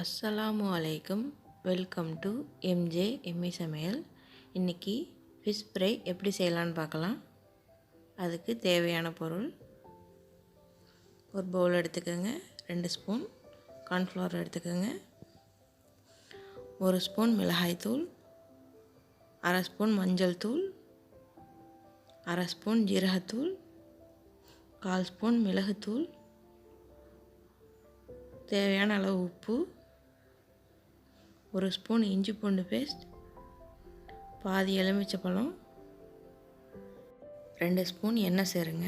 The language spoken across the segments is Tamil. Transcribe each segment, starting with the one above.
அஸ்ஸலாமு அலைக்கும். வெல்கம் டு எம்ஜே எம்மி சமையல். இன்றைக்கி ஃபிஷ் ஃப்ரை எப்படி செய்யலான்னு பார்க்கலாம். அதுக்கு தேவையான பொருள், ஒரு பவுல் எடுத்துக்கோங்க, 2 ஸ்பூன் கார்ன்ஃப்ளவர் எடுத்துக்கோங்க, 1 ஸ்பூன் மிளகாய்த்தூள், 1/2 ஸ்பூன் மஞ்சள் தூள், 1/2 ஸ்பூன் ஜீரகத்தூள், 1/4 ஸ்பூன் மிளகுத்தூள், தேவையான அளவு உப்பு, 1 ஸ்பூன் இஞ்சி பூண்டு பேஸ்ட், பாதி எலுமிச்சப்பழம், 2 ஸ்பூன் எண்ணெய் சேருங்க.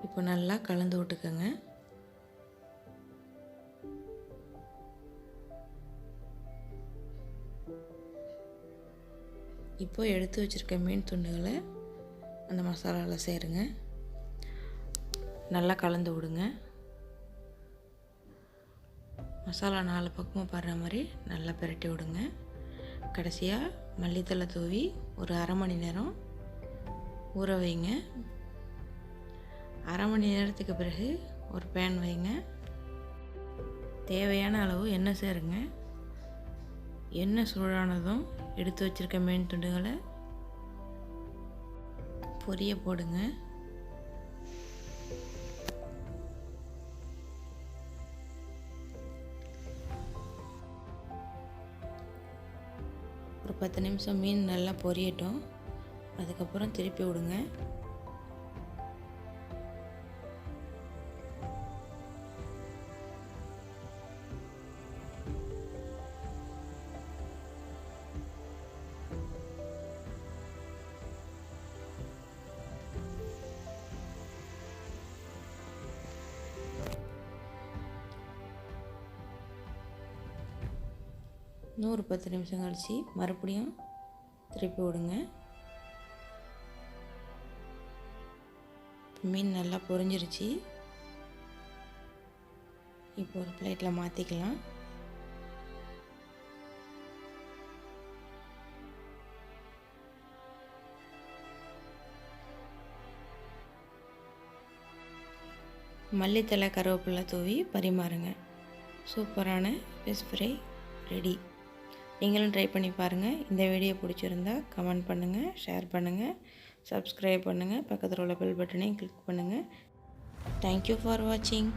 இப்போ நல்லா கலந்து விட்டுக்கோங்க. இப்போ எடுத்து வச்சுருக்க மீன் துண்டுகளை அந்த மசாலாவில் சேருங்க. நல்லா கலந்து விடுங்க. மசாலா 4 பக்கமும் படுற மாதிரி நல்லா பிரட்டி விடுங்க. கடைசியாக மல்லித்தலை தூவி ஒரு அரை மணி நேரம் ஊற வைங்க. அரை மணி நேரத்துக்கு பிறகு ஒரு பேன் வைங்க. தேவையான அளவு எண்ணெய் சேருங்க. எண்ணெய் சூடானதும் எடுத்து வச்சுருக்க மீன் துண்டுகளை பொரிய போடுங்க. ஒரு 10 நிமிஷம் மீன் நல்லா பொரியட்டும். அதுக்கப்புறம் திருப்பி விடுங்க. இன்னொரு 10 நிமிஷம் கழித்து மறுபடியும் திருப்பி விடுங்க. மீன் நல்லா பொரிஞ்சிருச்சு. இப்போ ஒரு பிளேட்டில் மாற்றிக்கலாம். மல்லித்தலை கருவேப்பிலை தூவி பரிமாறுங்க. சூப்பரான ஃபிஷ் ஃப்ரை ரெடி. நீங்களும் ட்ரை பண்ணி பாருங்கள். இந்த வீடியோ பிடிச்சிருந்தா கமெண்ட் பண்ணுங்கள், ஷேர் பண்ணுங்கள், சப்ஸ்கிரைப் பண்ணுங்கள், பக்கத்தில் உள்ள பெல் பட்டனையும் கிளிக் பண்ணுங்கள். தேங்க்யூ ஃபார் வாட்சிங்.